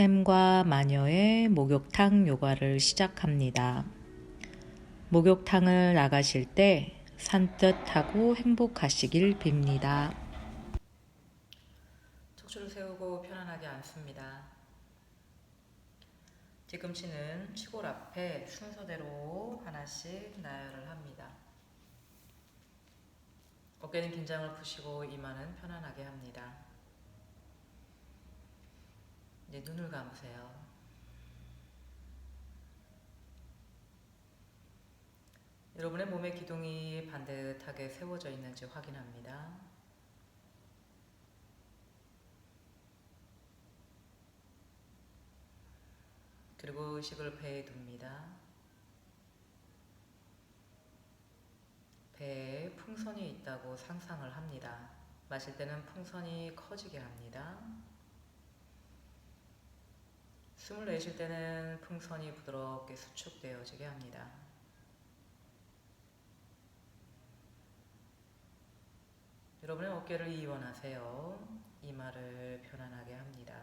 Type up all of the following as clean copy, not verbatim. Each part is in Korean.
쌤과 마녀의 목욕탕 요가를 시작합니다. 목욕탕을 나가실 때 산뜻하고 행복하시길 빕니다. 척추를 세우고 편안하게 앉습니다. 뒤꿈치는 치골 앞에 순서대로 하나씩 나열을 합니다. 어깨는 긴장을 푸시고 이마는 편안하게 합니다. 이제 눈을 감으세요. 여러분의 몸의 기둥이 반듯하게 세워져 있는지 확인합니다. 그리고 의식을 배에 둡니다. 배에 풍선이 있다고 상상을 합니다. 마실 때는 풍선이 커지게 합니다. 숨을 내쉴 때는 풍선이 부드럽게 수축되어지게 합니다. 여러분의 어깨를 이완하세요. 이마를 편안하게 합니다.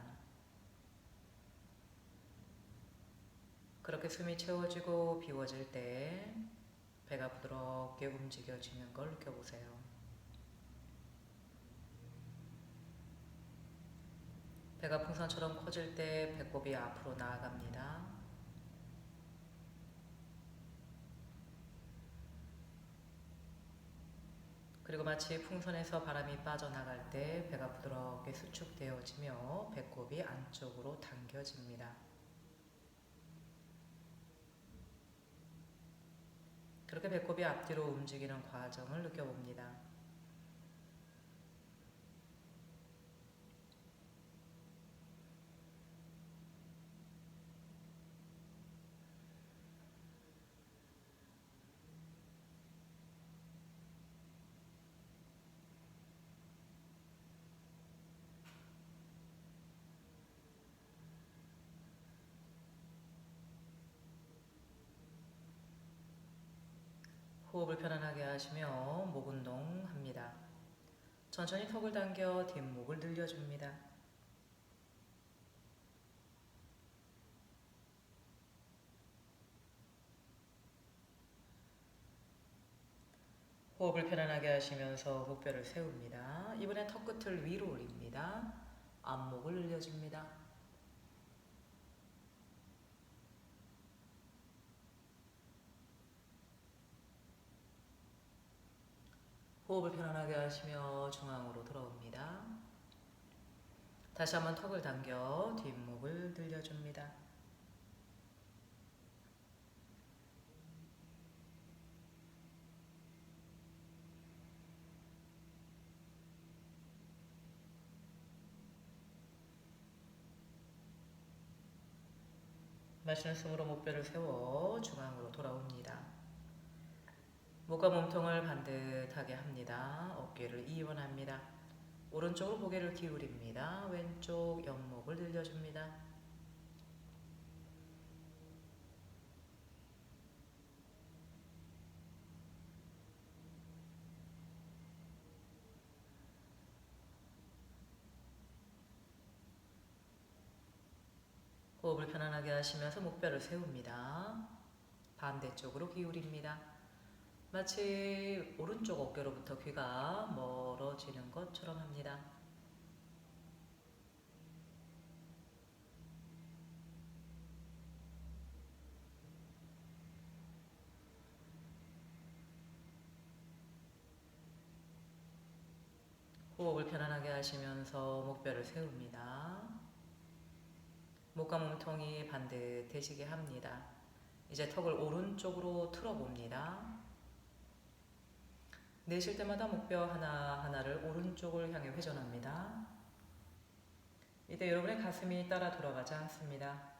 그렇게 숨이 채워지고 비워질 때 배가 부드럽게 움직여지는 걸 느껴보세요. 배가 풍선처럼 커질 때 배꼽이 앞으로 나아갑니다. 그리고 마치 풍선에서 바람이 빠져나갈 때 배가 부드럽게 수축되어지며 배꼽이 안쪽으로 당겨집니다. 그렇게 배꼽이 앞뒤로 움직이는 과정을 느껴봅니다. 호흡을 편안하게 하시며 목 운동합니다. 천천히 턱을 당겨 뒷목을 늘려줍니다. 호흡을 편안하게 하시면서 목뼈를 세웁니다. 이번엔 턱끝을 위로 올립니다. 앞목을 늘려줍니다. 호흡을 편안하게 하시며 중앙으로 돌아옵니다. 다시 한번 턱을 당겨 뒷목을 늘려줍니다. 마시는 숨으로 목뼈를 세워 중앙으로 돌아옵니다. 목과 몸통을 반듯하게 합니다. 어깨를 이완합니다. 오른쪽으로 고개를 기울입니다. 왼쪽 옆목을 늘려줍니다. 호흡을 편안하게 하시면서 목뼈를 세웁니다. 반대쪽으로 기울입니다. 마치 오른쪽 어깨로부터 귀가 멀어지는 것처럼 합니다. 호흡을 편안하게 하시면서 목뼈를 세웁니다. 목과 몸통이 반듯해지게 합니다. 이제 턱을 오른쪽으로 틀어봅니다. 내쉴 때마다 목뼈 하나하나를 오른쪽을 향해 회전합니다. 이때 여러분의 가슴이 따라 돌아가지 않습니다.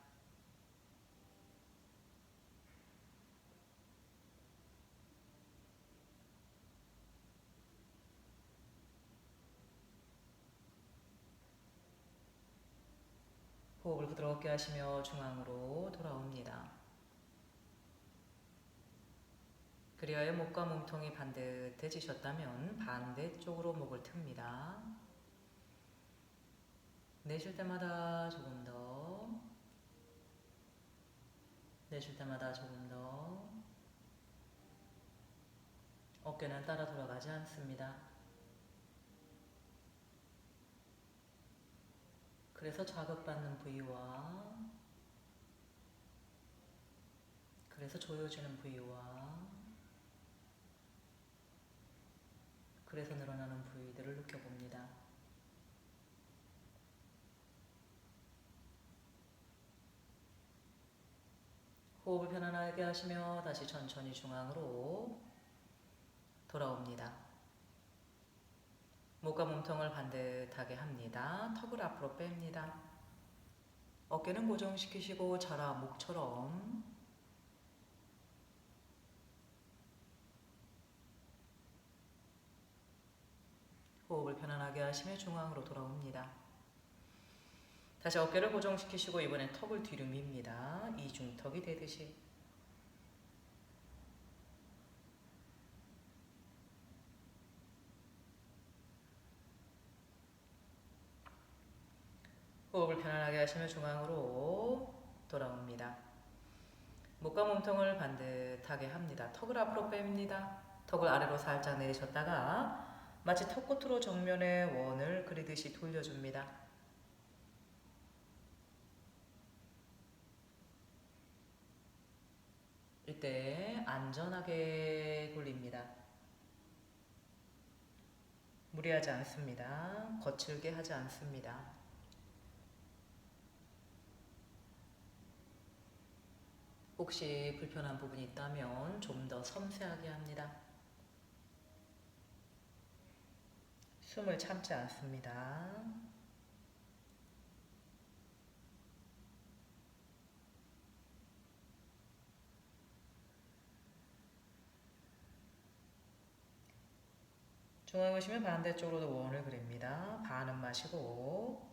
호흡을 부드럽게 하시며 중앙으로 돌아옵니다. 그리하여 목과 몸통이 반듯해지셨다면 반대쪽으로 목을 틉니다. 내쉴 때마다 조금 더 내쉴 때마다 조금 더. 어깨는 따라 돌아가지 않습니다. 그래서 자극받는 부위와 그래서 조여지는 부위와 그래서 늘어나는 부위들을 느껴봅니다. 호흡을 편안하게 하시며 다시 천천히 중앙으로 돌아옵니다. 목과 몸통을 반듯하게 합니다. 턱을 앞으로 뺍니다. 어깨는 고정시키시고 자라 목처럼 호흡을 편안하게 하시며 중앙으로 돌아옵니다. 다시 어깨를 고정시키시고 이번엔 턱을 뒤로 밉니다. 이중턱이 되듯이. 호흡을 편안하게 하시며 중앙으로 돌아옵니다. 목과 몸통을 반듯하게 합니다. 턱을 앞으로 뺍니다. 턱을 아래로 살짝 내리셨다가 마치 턱끝으로 정면에 원을 그리듯이 돌려줍니다. 이때 안전하게 돌립니다. 무리하지 않습니다. 거칠게 하지 않습니다. 혹시 불편한 부분이 있다면 좀 더 섬세하게 합니다. 숨을 참지 않습니다. 중앙에 오시면 반대쪽으로도 원을 그립니다. 반은 마시고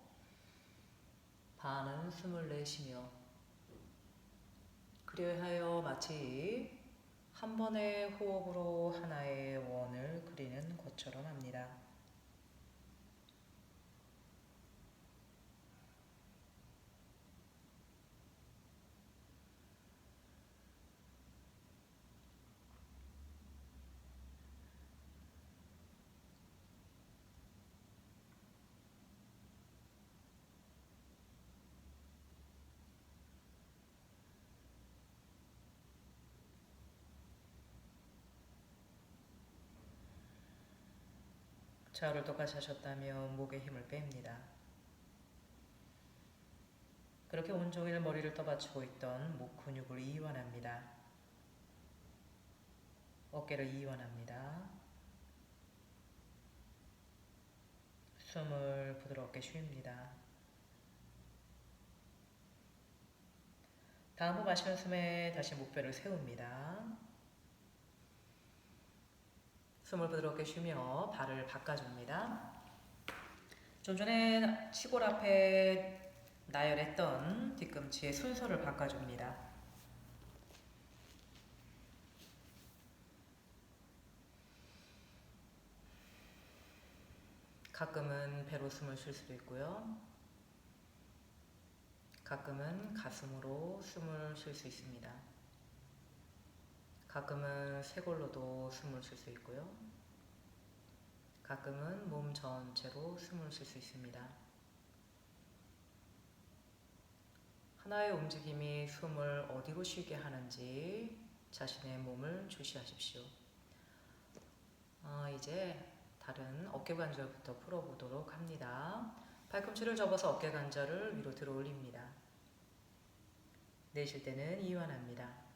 반은 숨을 내쉬며 그리하여 마치 한 번의 호흡으로 하나의 원을 그리는 것처럼 합니다. 좌우를 똑같이 하셨다면 목에 힘을 뺍니다. 그렇게 온종일 머리를 떠받치고 있던 목 근육을 이완합니다. 어깨를 이완합니다. 숨을 부드럽게 쉽니다. 다음 후 마시는 숨에 다시 목뼈를 세웁니다. 숨을 부드럽게 쉬며 발을 바꿔줍니다. 좀 전에 치골 앞에 나열했던 뒤꿈치의 순서를 바꿔줍니다. 가끔은 배로 숨을 쉴 수도 있고요. 가끔은 가슴으로 숨을 쉴 수 있습니다. 가끔은 쇄골로도 숨을 쉴 수 있고요. 가끔은 몸 전체로 숨을 쉴 수 있습니다. 하나의 움직임이 숨을 어디로 쉬게 하는지 자신의 몸을 주시하십시오. 이제 다른 어깨관절부터 풀어보도록 합니다. 팔꿈치를 접어서 어깨관절을 위로 들어 올립니다. 내쉴 때는 이완합니다.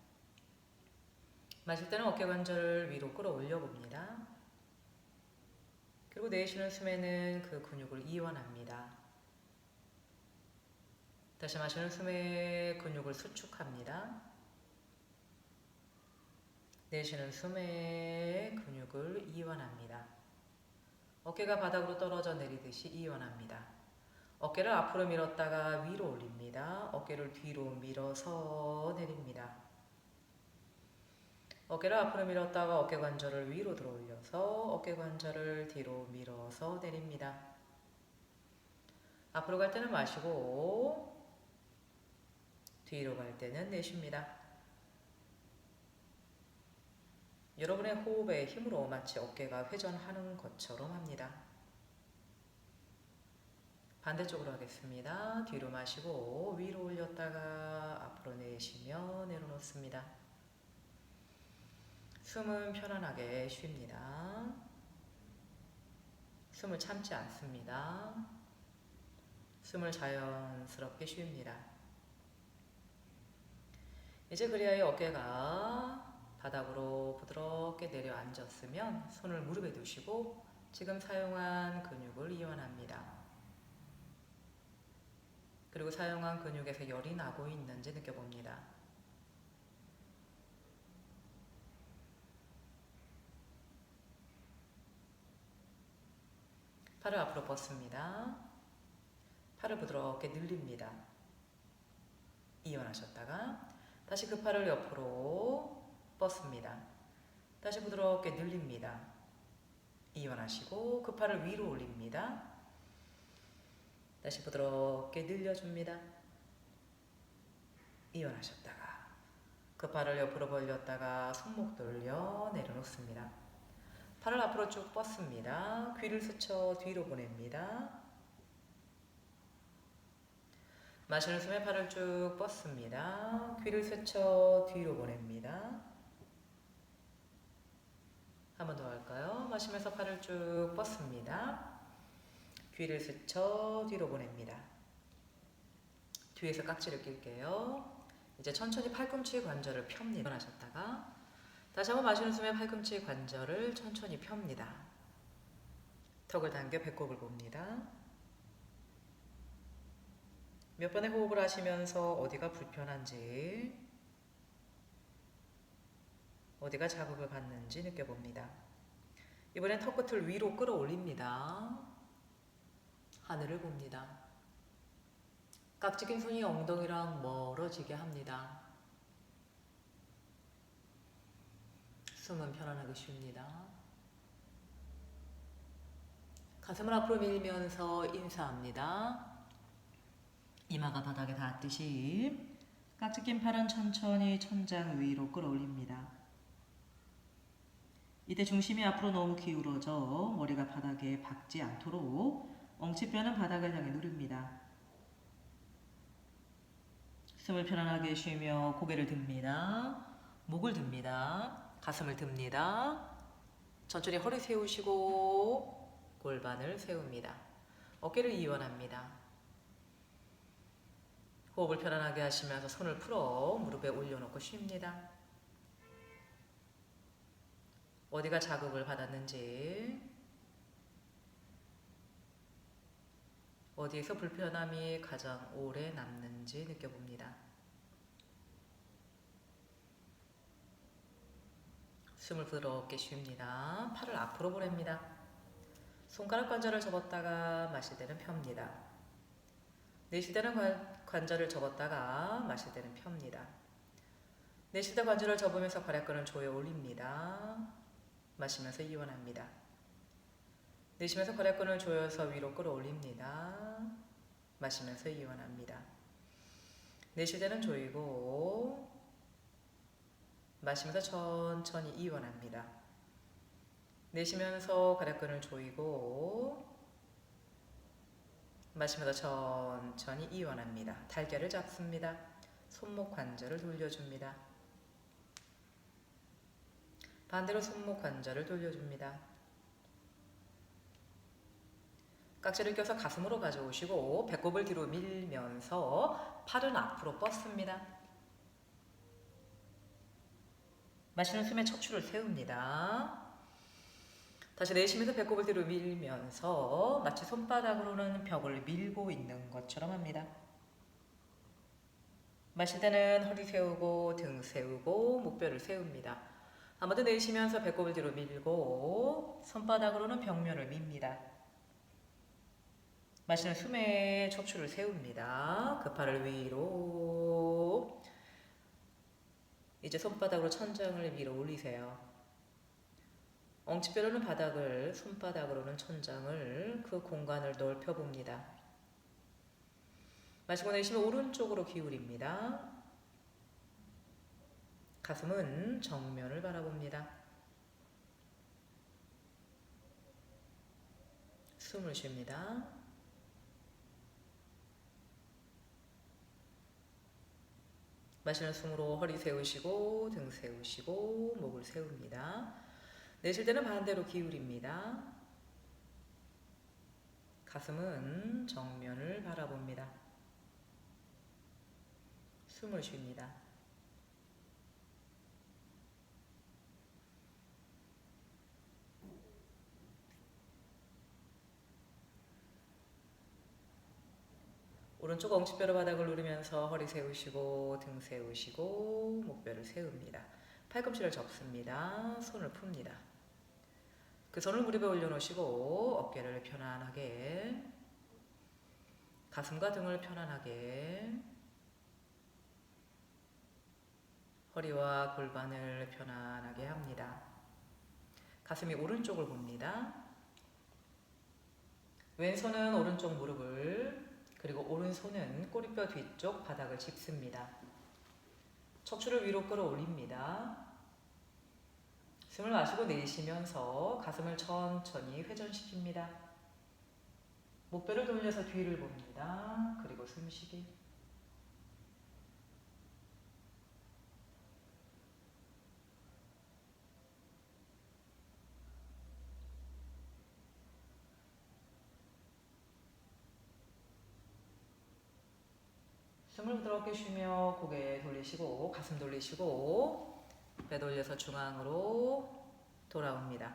마실 때는 어깨관절을 위로 끌어올려 봅니다. 그리고 내쉬는 숨에는 그 근육을 이완합니다. 다시 마시는 숨에 근육을 수축합니다. 내쉬는 숨에 근육을 이완합니다. 어깨가 바닥으로 떨어져 내리듯이 이완합니다. 어깨를 앞으로 밀었다가 위로 올립니다. 어깨를 뒤로 밀어서 내립니다. 어깨를 앞으로 밀었다가 어깨관절을 위로 들어 올려서 어깨관절을 뒤로 밀어서 내립니다. 앞으로 갈 때는 마시고 뒤로 갈 때는 내쉽니다. 여러분의 호흡의 힘으로 마치 어깨가 회전하는 것처럼 합니다. 반대쪽으로 하겠습니다. 뒤로 마시고 위로 올렸다가 앞으로 내쉬며 내려놓습니다. 숨은 편안하게 쉽니다. 숨을 참지 않습니다. 숨을 자연스럽게 쉽니다. 이제 그리하여 어깨가 바닥으로 부드럽게 내려앉았으면 손을 무릎에 두시고 지금 사용한 근육을 이완합니다. 그리고 사용한 근육에서 열이 나고 있는지 느껴봅니다. 팔을 앞으로 뻗습니다. 팔을 부드럽게 늘립니다. 이완하셨다가 다시 그 팔을 옆으로 뻗습니다. 다시 부드럽게 늘립니다. 이완하시고 그 팔을 위로 올립니다. 다시 부드럽게 늘려줍니다. 이완하셨다가 그 팔을 옆으로 벌렸다가 손목 돌려 내려놓습니다. 팔을 앞으로 쭉 뻗습니다. 귀를 스쳐 뒤로 보냅니다. 마시는 숨에 팔을 쭉 뻗습니다. 귀를 스쳐 뒤로 보냅니다. 한 번 더 할까요? 마시면서 팔을 쭉 뻗습니다. 귀를 스쳐 뒤로 보냅니다. 뒤에서 깍지를 낄게요. 이제 천천히 팔꿈치 관절을 펴니다. 하셨다가 다시 한번 마시는 숨에 팔꿈치 관절을 천천히 펴니다. 턱을 당겨 배꼽을 봅니다. 몇 번의 호흡을 하시면서 어디가 불편한지, 어디가 자극을 받는지 느껴봅니다. 이번엔 턱끝을 위로 끌어올립니다. 하늘을 봅니다. 깍지 낀 손이 엉덩이랑 멀어지게 합니다. 숨은 편안하게 쉽니다. 가슴을 앞으로 밀면서 인사합니다. 이마가 바닥에 닿듯이 깍지 낀 팔은 천천히 천장 위로 끌어올립니다. 이때 중심이 앞으로 너무 기울어져 머리가 바닥에 박지 않도록 엉치뼈는 바닥을 향해 누릅니다. 숨을 편안하게 쉬며 고개를 듭니다. 목을 듭니다. 가슴을 듭니다. 천천히 허리 세우시고 골반을 세웁니다. 어깨를 이완합니다. 호흡을 편안하게 하시면서 손을 풀어 무릎에 올려놓고 쉽니다. 어디가 자극을 받았는지, 어디에서 불편함이 가장 오래 남는지 느껴봅니다. 숨을 부드럽게 쉽니다. 팔을 앞으로 보냅니다. 손가락 관절을 접었다가 마실 때는 펴니다. 내쉴 때는 관절을 접었다가 마실 때는 펴니다. 내쉴 때 관절을 접으면서 괄약근을 조여 올립니다. 마시면서 이완합니다. 내쉬면서 괄약근을 조여서 위로 끌어올립니다. 마시면서 이완합니다. 내쉴 때는 조이고 마시면서 천천히 이완합니다. 내쉬면서 괄약근을 조이고 마시면서 천천히 이완합니다. 달걀을 잡습니다. 손목 관절을 돌려줍니다. 반대로 손목 관절을 돌려줍니다. 깍지를 껴서 가슴으로 가져오시고 배꼽을 뒤로 밀면서 팔은 앞으로 뻗습니다. 마시는 숨에 척추를 세웁니다. 다시 내쉬면서 배꼽을 뒤로 밀면서 마치 손바닥으로는 벽을 밀고 있는 것처럼 합니다. 마실 때는 허리 세우고 등 세우고 목뼈를 세웁니다. 한 번 더 내쉬면서 배꼽을 뒤로 밀고 손바닥으로는 벽면을 밉니다. 마시는 숨에 척추를 세웁니다. 그 팔을 위로, 이제 손바닥으로 천장을 위로 올리세요. 엉치뼈로는 바닥을, 손바닥으로는 천장을, 그 공간을 넓혀봅니다. 마시고 내쉬면 오른쪽으로 기울입니다. 가슴은 정면을 바라봅니다. 숨을 쉽니다. 마시는 숨으로 허리 세우시고 등 세우시고 목을 세웁니다. 내쉴 때는 반대로 기울입니다. 가슴은 정면을 바라봅니다. 숨을 쉽니다. 오른쪽 엉치뼈로 바닥을 누르면서 허리 세우시고 등 세우시고 목뼈를 세웁니다. 팔꿈치를 접습니다. 손을 풉니다. 그 손을 무릎에 올려놓으시고 어깨를 편안하게, 가슴과 등을 편안하게, 허리와 골반을 편안하게 합니다. 가슴이 오른쪽을 봅니다. 왼손은 오른쪽 무릎을, 그리고 오른손은 꼬리뼈 뒤쪽 바닥을 짚습니다. 척추를 위로 끌어올립니다. 숨을 마시고 내쉬면서 가슴을 천천히 회전시킵니다. 목뼈를 돌려서 뒤를 봅니다. 그리고 숨쉬기. 숨을 부드럽게 쉬며 고개 돌리시고 가슴 돌리시고 배 돌려서 중앙으로 돌아옵니다.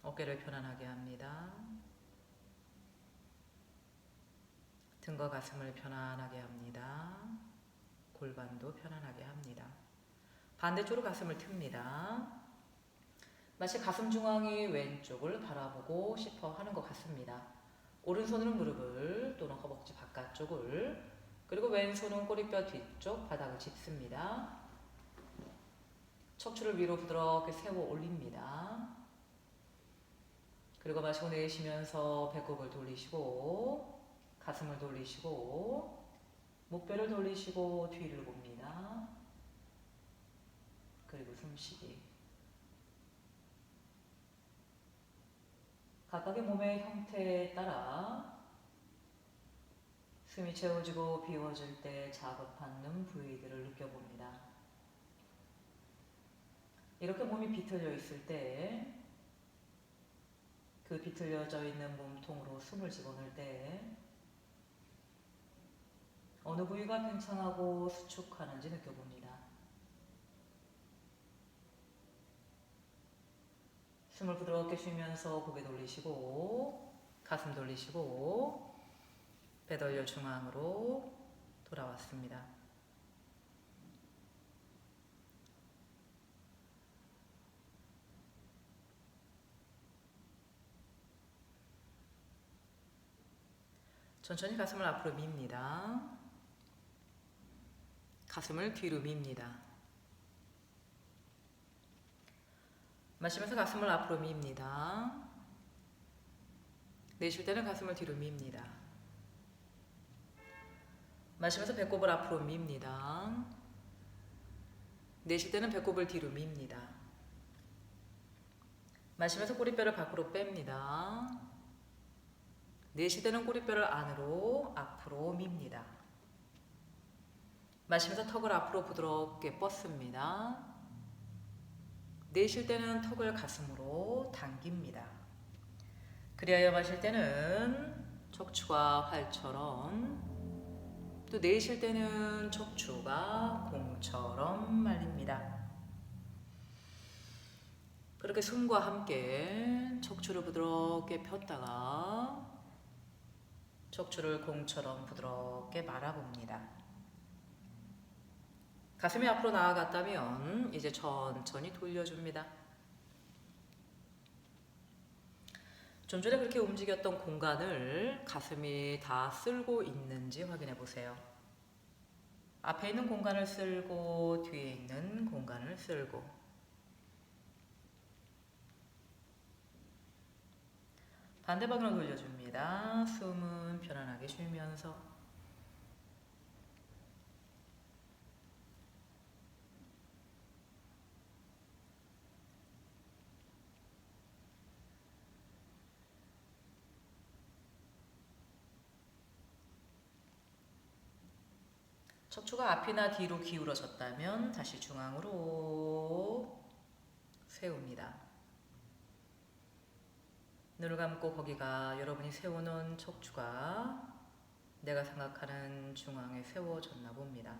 어깨를 편안하게 합니다. 등과 가슴을 편안하게 합니다. 골반도 편안하게 합니다. 반대쪽으로 가슴을 틉니다. 마치 가슴 중앙이 왼쪽을 바라보고 싶어 하는 것 같습니다. 오른손으로 무릎을 또는 허벅지 바깥쪽을, 그리고 왼손은 꼬리뼈 뒤쪽 바닥을 짚습니다. 척추를 위로 부드럽게 세워 올립니다. 그리고 마시고 내쉬면서 배꼽을 돌리시고 가슴을 돌리시고 목뼈를 돌리시고 뒤를 봅니다. 그리고 숨쉬기. 각각의 몸의 형태에 따라 숨이 채워지고 비워질 때 작업하는 부위들을 느껴봅니다. 이렇게 몸이 비틀려 있을 때, 그 비틀려져 있는 몸통으로 숨을 집어넣을 때 어느 부위가 팽창하고 수축하는지 느껴봅니다. 숨을 부드럽게 쉬면서 고개 돌리시고 가슴 돌리시고 배 돌려 중앙으로 돌아왔습니다. 천천히 가슴을 앞으로 밉니다. 가슴을 뒤로 밉니다. 마시면서 가슴을 앞으로 밉니다. 내쉴 때는 가슴을 뒤로 밉니다. 마시면서 배꼽을 앞으로 밉니다. 내쉴 때는 배꼽을 뒤로 밉니다. 마시면서 꼬리뼈를 밖으로 뺍니다. 내쉴 때는 꼬리뼈를 안으로 앞으로 밉니다. 마시면서 턱을 앞으로 부드럽게 뻗습니다. 내쉴 때는 턱을 가슴으로 당깁니다. 그리하여 마실 때는 척추가 활처럼, 또 내쉴 때는 척추가 공처럼 말립니다. 그렇게 숨과 함께 척추를 부드럽게 폈다가 척추를 공처럼 부드럽게 말아봅니다. 가슴이 앞으로 나아갔다면 이제 천천히 돌려줍니다. 좀 전에 그렇게 움직였던 공간을 가슴이 다 쓸고 있는지 확인해 보세요. 앞에 있는 공간을 쓸고 뒤에 있는 공간을 쓸고. 반대방으로 돌려줍니다. 숨은 편안하게 쉬면서 척추가 앞이나 뒤로 기울어졌다면 다시 중앙으로 세웁니다. 눈을 감고 거기가 여러분이 세워놓은 척추가 내가 생각하는 중앙에 세워졌나 봅니다.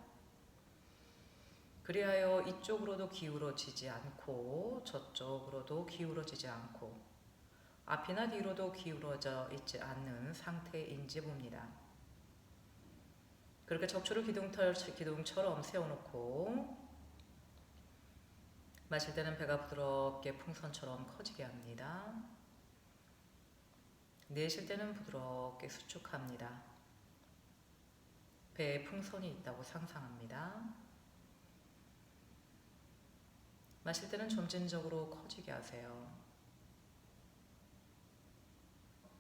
그리하여 이쪽으로도 기울어지지 않고 저쪽으로도 기울어지지 않고 앞이나 뒤로도 기울어져 있지 않는 상태인지 봅니다. 그렇게 척추를 기둥처럼 세워놓고 마실 때는 배가 부드럽게 풍선처럼 커지게 합니다. 내쉴 때는 부드럽게 수축합니다. 배에 풍선이 있다고 상상합니다. 마실 때는 점진적으로 커지게 하세요.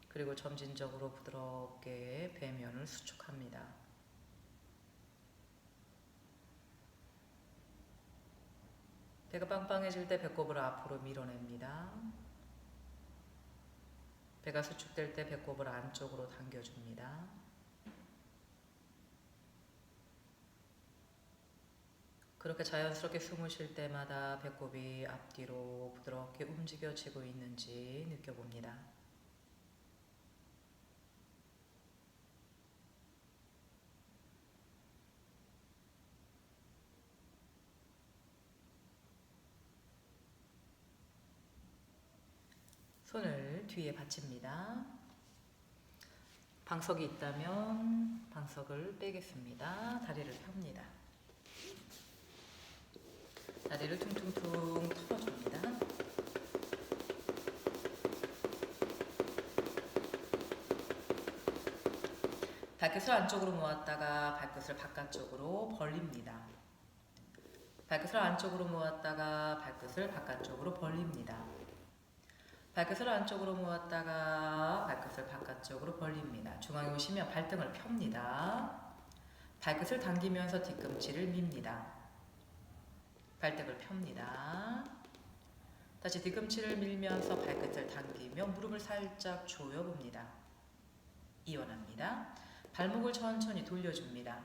그리고 점진적으로 부드럽게 배면을 수축합니다. 배가 빵빵해질 때 배꼽을 앞으로 밀어냅니다. 배가 수축될 때 배꼽을 안쪽으로 당겨줍니다. 그렇게 자연스럽게 숨을 쉴 때마다 배꼽이 앞뒤로 부드럽게 움직여지고 있는지 느껴봅니다. 손을 뒤에 받칩니다. 방석이 있다면 방석을 빼겠습니다. 다리를 펴니다. 다리를 퉁퉁퉁 털어줍니다. 발끝을 안쪽으로 모았다가 발끝을 바깥쪽으로 벌립니다. 발끝을 안쪽으로 모았다가 발끝을 바깥쪽으로 벌립니다. 발끝을 안쪽으로 모았다가 발끝을 바깥쪽으로 벌립니다. 중앙에 오시면 발등을 펴니다. 발끝을 당기면서 뒤꿈치를 밉니다. 발등을 펴니다. 다시 뒤꿈치를 밀면서 발끝을 당기며 무릎을 살짝 조여봅니다. 이완합니다. 발목을 천천히 돌려줍니다.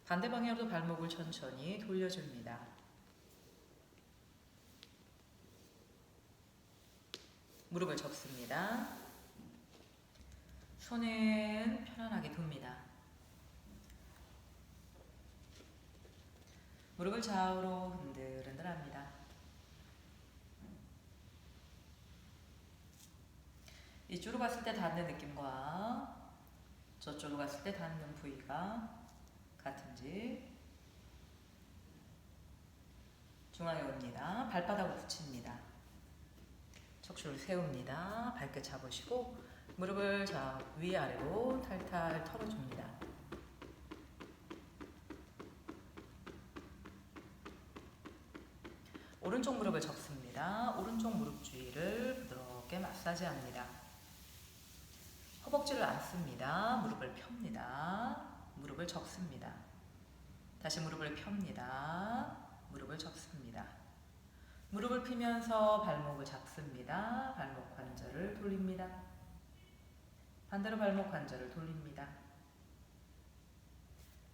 반대 방향으로도 발목을 천천히 돌려줍니다. 무릎을 접습니다. 손은 편안하게 둡니다. 무릎을 좌우로 흔들흔들합니다. 이쪽으로 갔을 때 닿는 느낌과 저쪽으로 갔을 때 닿는 부위가 같은지 중앙에 옵니다. 발바닥을 붙입니다. 척추를 세웁니다. 발끝 잡으시고 무릎을 위아래로 탈탈 털어줍니다. 오른쪽 무릎을 접습니다. 오른쪽 무릎 주위를 부드럽게 마사지합니다. 허벅지를 안습니다. 무릎을 펴니다. 무릎을 접습니다. 다시 무릎을 펴니다. 무릎을 접습니다. 무릎을 펴면서 발목을 잡습니다. 발목 관절을 돌립니다. 반대로 발목 관절을 돌립니다.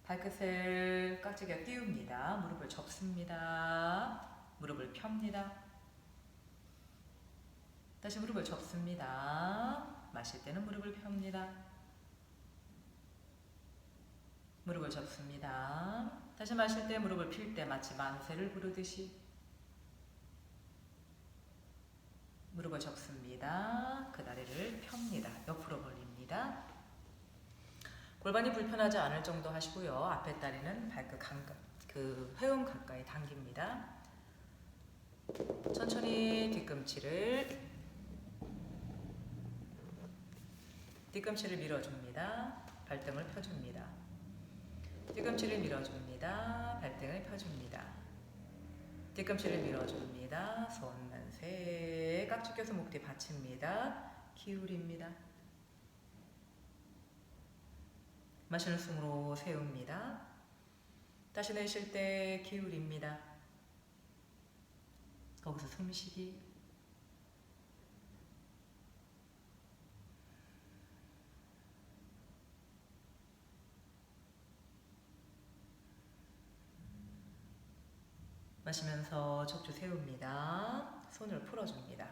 발끝을 깍지게 띄웁니다. 무릎을 접습니다. 무릎을 펴니다. 다시 무릎을 접습니다. 마실 때는 무릎을 펴니다. 무릎을 접습니다. 다시 마실 때 무릎을 필 때 마치 만세를 부르듯이 무릎을 접습니다. 그 다리를 펴니다. 옆으로 벌립니다. 골반이 불편하지 않을 정도 하시고요. 앞에 다리는 발끝 회음 가까이 당깁니다. 천천히 뒤꿈치를 밀어줍니다. 발등을 펴줍니다. 뒤꿈치를 밀어줍니다. 발등을 펴줍니다. 뒤꿈치를 밀어줍니다. 손 만세. 깍지 껴서 목 뒤 받칩니다. 기울입니다. 마시는 숨으로 세웁니다. 다시 내쉴 때 기울입니다. 거기서 숨쉬기. 마시면서 척추 세웁니다. 손을 풀어줍니다.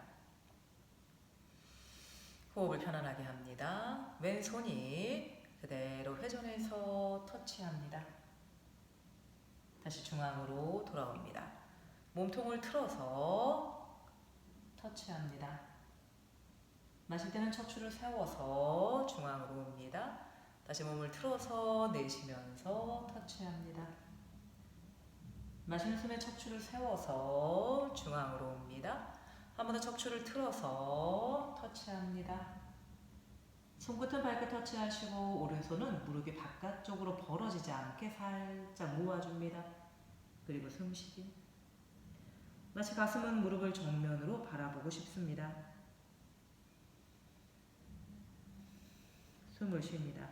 호흡을 편안하게 합니다. 왼손이 그대로 회전해서 터치합니다. 다시 중앙으로 돌아옵니다. 몸통을 틀어서 터치합니다. 마실 때는 척추를 세워서 중앙으로 옵니다. 다시 몸을 틀어서 내쉬면서 터치합니다. 마시는 숨에 척추를 세워서 중앙으로 옵니다. 한 번 더 척추를 틀어서 터치합니다. 손끝은 발끝 터치하시고 오른손은 무릎이 바깥쪽으로 벌어지지 않게 살짝 모아줍니다. 그리고 숨쉬기. 마치 가슴은 무릎을 정면으로 바라보고 싶습니다. 숨을 쉽니다.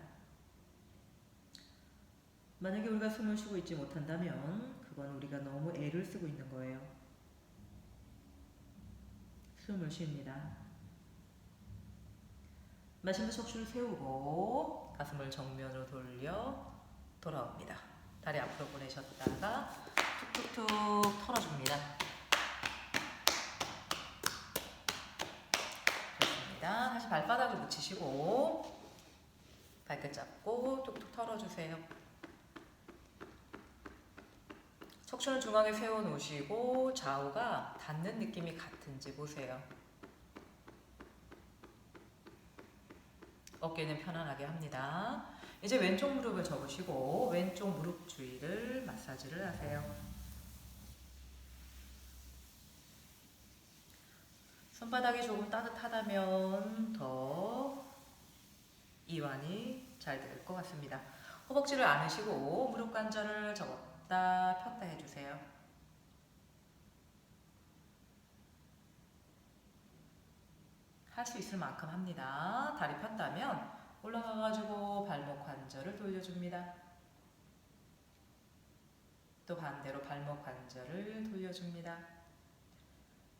만약에 우리가 숨을 쉬고 있지 못한다면 그건 우리가 너무 애를 쓰고 있는 거예요. 숨을 쉽니다. 마시면서 척추를 세우고 가슴을 정면으로 돌려 돌아옵니다. 다리 앞으로 보내셨다가 툭툭툭 털어줍니다. 좋습니다. 다시 발바닥을 붙이시고 발끝 잡고 툭툭 털어주세요. 척추는 중앙에 세워놓으시고 좌우가 닿는 느낌이 같은지 보세요. 어깨는 편안하게 합니다. 이제 왼쪽 무릎을 접으시고 왼쪽 무릎 주위를 마사지를 하세요. 손바닥이 조금 따뜻하다면 더 이완이 잘 될 것 같습니다. 허벅지를 안으시고 무릎 관절을 접었다 폈다 해주세요. 할 수 있을 만큼 합니다. 다리 폈다면 올라가가지고 발목 관절을 돌려줍니다. 또 반대로 발목 관절을 돌려줍니다.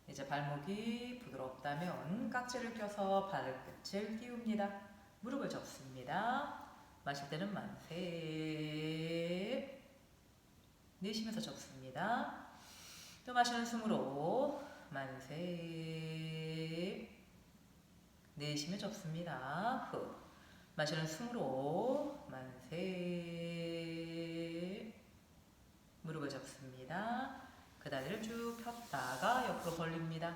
이제 발목이 부드럽다면 깍지를 껴서 발끝을 띄웁니다. 무릎을 접습니다. 마실 때는 만세. 내쉬면서 접습니다. 또 마시는 숨으로 만세. 내쉬며 접습니다. 후. 마시는 숨으로 만세. 무릎을 접습니다. 그 다리를 쭉 폈다가 옆으로 벌립니다.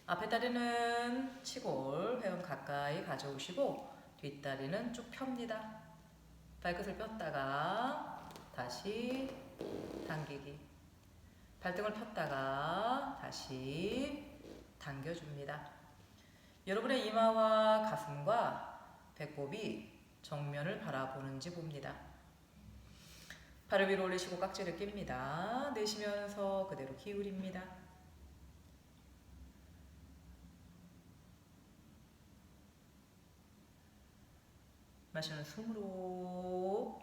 앞에 다리는 치골, 회원 가까이 가져오시고 뒷다리는 쭉 펴니다. 발끝을 폈다가 다시 당기기. 발등을 폈다가 다시 당겨줍니다. 여러분의 이마와 가슴과 배꼽이 정면을 바라보는지 봅니다. 발을 위로 올리시고 깍지를 낍니다. 내쉬면서 그대로 기울입니다. 마시는 숨으로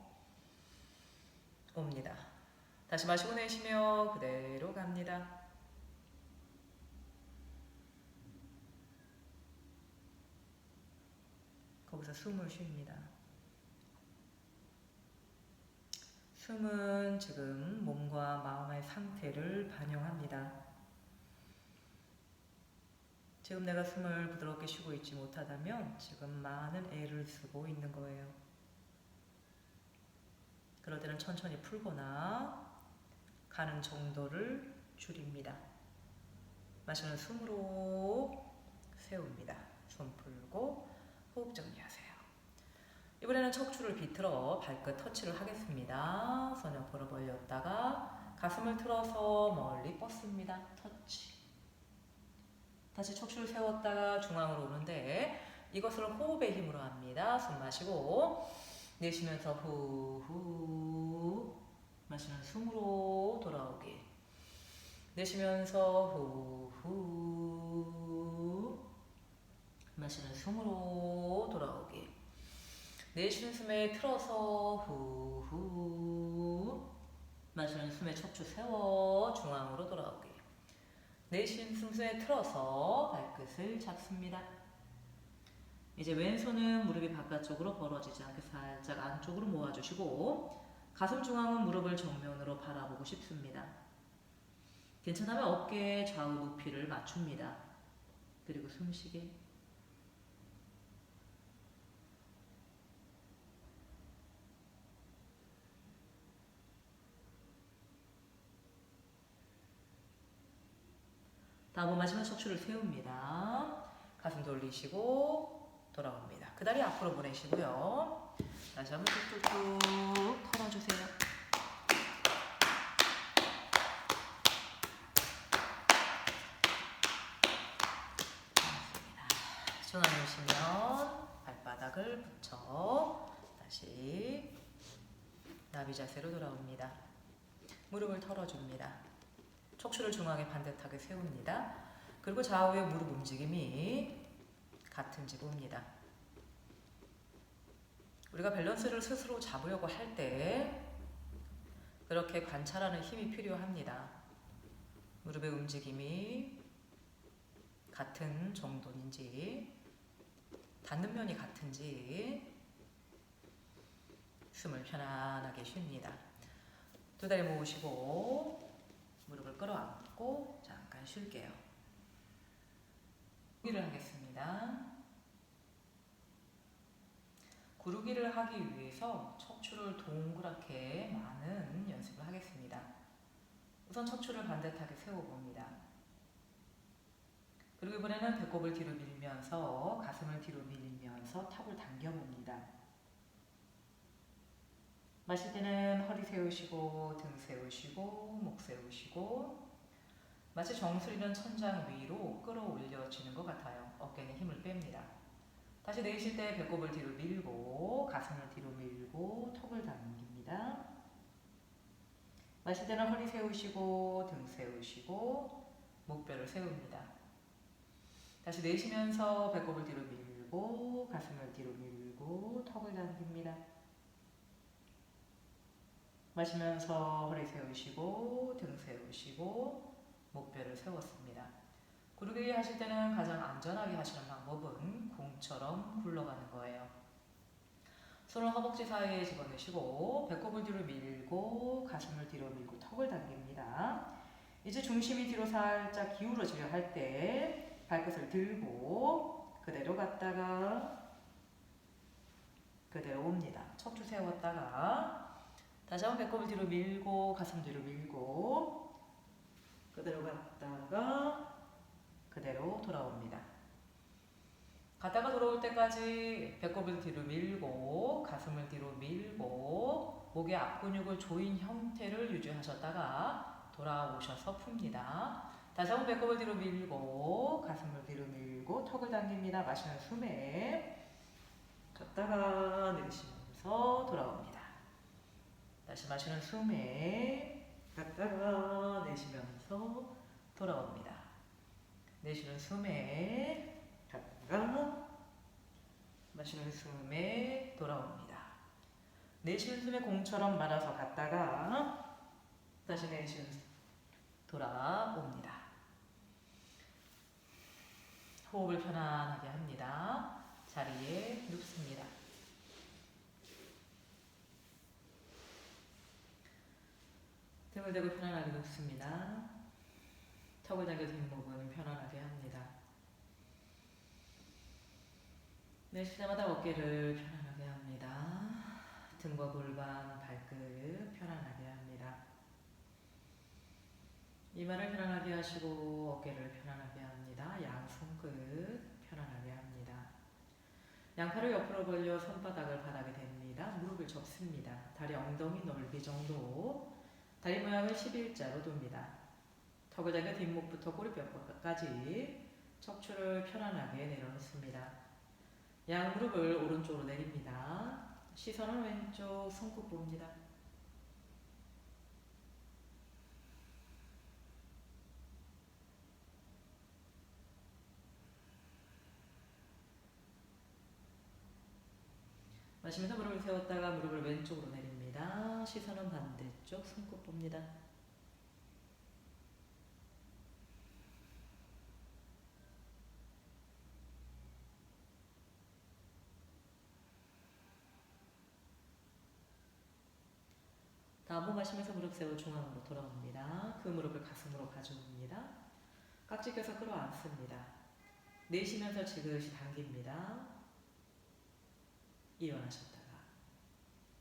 옵니다. 다시 마시고 내쉬며 그대로 갑니다. 거기서 숨을 쉽니다. 숨은 지금 몸과 마음의 상태를 반영합니다. 지금 내가 숨을 부드럽게 쉬고 있지 못하다면 지금 많은 애를 쓰고 있는 거예요. 그럴 때는 천천히 풀거나 가는 정도를 줄입니다. 마시는 숨으로 세웁니다. 숨 풀고 호흡 정리하세요. 이번에는 척추를 비틀어 발끝 터치를 하겠습니다. 손 옆으로 벌렸다가 가슴을 틀어서 멀리 뻗습니다. 터치. 다시 척추를 세웠다가 중앙으로 오는데 이것을 호흡의 힘으로 합니다. 숨 마시고 내쉬면서 후후 마시는 숨으로 돌아오기. 내쉬면서 후후 마시는 숨으로 돌아오기. 내쉬는 숨에 틀어서 후후 마시는 숨에 척추 세워 중앙으로 돌아오기. 내쉬는 숨에 틀어서 발끝을 잡습니다. 이제 왼손은 무릎이 바깥쪽으로 벌어지지 않게 살짝 안쪽으로 모아주시고 가슴 중앙은 무릎을 정면으로 바라보고 싶습니다. 괜찮으면 어깨 좌우 높이를 맞춥니다. 그리고 숨쉬게. 다음 마시면 척추를 세웁니다. 가슴 돌리시고 돌아옵니다. 그 다리 앞으로 보내시고요. 다시 한번 툭툭툭 털어주세요. 손 안 놓으시면 발바닥을 붙여 다시 나비 자세로 돌아옵니다. 무릎을 털어줍니다. 척추를 중앙에 반듯하게 세웁니다. 그리고 좌우의 무릎 움직임이 같은지 봅니다. 우리가 밸런스를 스스로 잡으려고 할 때 그렇게 관찰하는 힘이 필요합니다. 무릎의 움직임이 같은 정도인지, 닿는 면이 같은지, 숨을 편안하게 쉽니다. 두 다리 모으시고 무릎을 끌어안고 잠깐 쉴게요. 구르기를 하겠습니다. 구르기를 하기 위해서 척추를 동그랗게 마는 연습을 하겠습니다. 우선 척추를 반듯하게 세워봅니다. 그리고 이번에는 배꼽을 뒤로 밀면서 가슴을 뒤로 밀면서 턱을 당겨봅니다. 마실 때는 허리 세우시고 등 세우시고 목 세우시고 마치 정수리는 천장 위로 끌어올려지는 것 같아요. 어깨는 힘을 뺍니다. 다시 내쉴 때 배꼽을 뒤로 밀고 가슴을 뒤로 밀고 턱을 당깁니다. 마실 때는 허리 세우시고 등 세우시고 목뼈를 세웁니다. 다시 내쉬면서 배꼽을 뒤로 밀고 가슴을 뒤로 밀고 턱을 당깁니다. 마시면서 허리 세우시고 등 세우시고 목뼈를 세웠습니다. 구르기 하실 때는 가장 안전하게 하시는 방법은 공처럼 굴러가는 거예요. 손을 허벅지 사이에 집어넣으시고 배꼽을 뒤로 밀고 가슴을 뒤로 밀고 턱을 당깁니다. 이제 중심이 뒤로 살짝 기울어지려 할 때 발끝을 들고 그대로 갔다가 그대로 옵니다. 척추 세웠다가 다시 한번 배꼽을 뒤로 밀고 가슴 뒤로 밀고 그대로 갔다가 그대로 돌아옵니다. 갔다가 돌아올 때까지 배꼽을 뒤로 밀고 가슴을 뒤로 밀고 목의 앞근육을 조인 형태를 유지하셨다가 돌아오셔서 풉니다. 다시 한번 배꼽을 뒤로 밀고 가슴을 뒤로 밀고 턱을 당깁니다. 마시는 숨에 갔다가 내쉬면서 돌아옵니다. 다시 마시는 숨에 갔다가 내쉬면서 돌아옵니다. 내쉬는 숨에 갔다가 마시는 숨에 돌아옵니다. 내쉬는 숨에 공처럼 말아서 갔다가 다시 내쉬는 돌아옵니다. 호흡을 편안하게 합니다. 자리에 눕습니다. 등을 대고 편안하게 눕습니다. 턱을 당겨 뒷목은 편안하게 합니다. 내쉴 때마다 어깨를 편안하게 합니다. 등과 골반, 발끝 편안하게 합니다. 이마를 편안하게 하시고 어깨를 편안하게 합니다. 양 손끝 편안하게 합니다. 양팔을 옆으로 벌려 손바닥을 바닥에 댑니다. 무릎을 접습니다. 다리 엉덩이 넓이 정도. 다리 모양을 11자로 둡니다. 턱을 당겨 뒷목부터 꼬리뼈까지 척추를 편안하게 내려놓습니다. 양 무릎을 오른쪽으로 내립니다. 시선은 왼쪽 손끝 봅니다. 마시면서 무릎을 세웠다가 무릎을 왼쪽으로 내립니다. 시선은 반대쪽 손끝 봅니다. 호흡 마시면서 무릎 세워 중앙으로 돌아옵니다. 그 무릎을 가슴으로 가져옵니다. 깍지 껴서 끌어안습니다. 내쉬면서 지그시 당깁니다. 이완하셨다가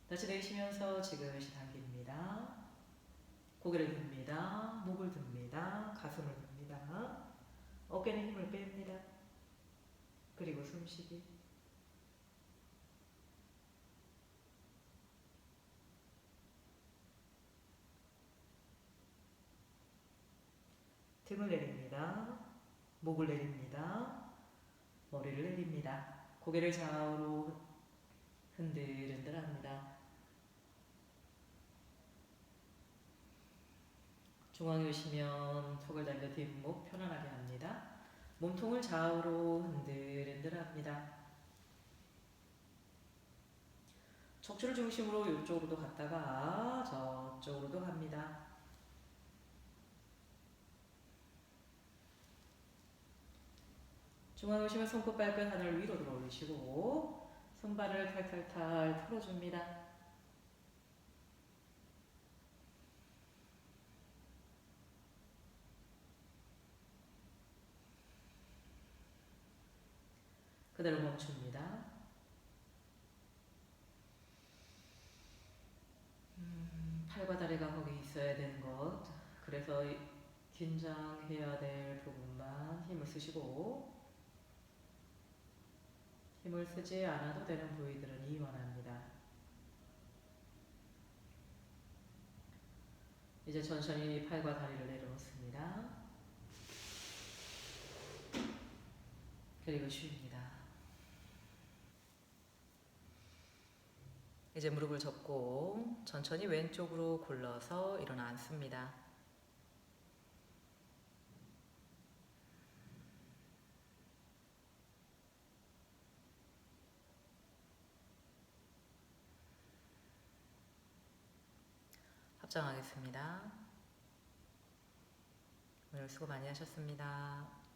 다시 내쉬면서 지그시 당깁니다. 고개를 듭니다. 목을 듭니다. 가슴을 듭니다. 어깨는 힘을 뺍니다. 그리고 숨쉬기. 등을 내립니다. 목을 내립니다. 머리를 내립니다. 고개를 좌우로 흔들흔들합니다. 중앙에 오시면 턱을 달려 뒷목 편안하게 합니다. 몸통을 좌우로 흔들흔들합니다. 척추를 중심으로 이쪽으로도 갔다가 저쪽으로도 갑니다. 중앙에 오시면 손끝 발끝 하늘 위로 들어 올리시고 손발을 탈탈탈 털어줍니다. 그대로 멈춥니다. 팔과 다리가 거기 있어야 되는 것. 그래서 긴장해야 될 부분만 힘을 쓰시고 힘을 쓰지 않아도 되는 부위들은 이완합니다. 이제 천천히 팔과 다리를 내려놓습니다. 그리고 쉽니다. 이제 무릎을 접고 천천히 왼쪽으로 굴러서 일어나 앉습니다. 합장하겠습니다. 오늘 수고 많이 하셨습니다.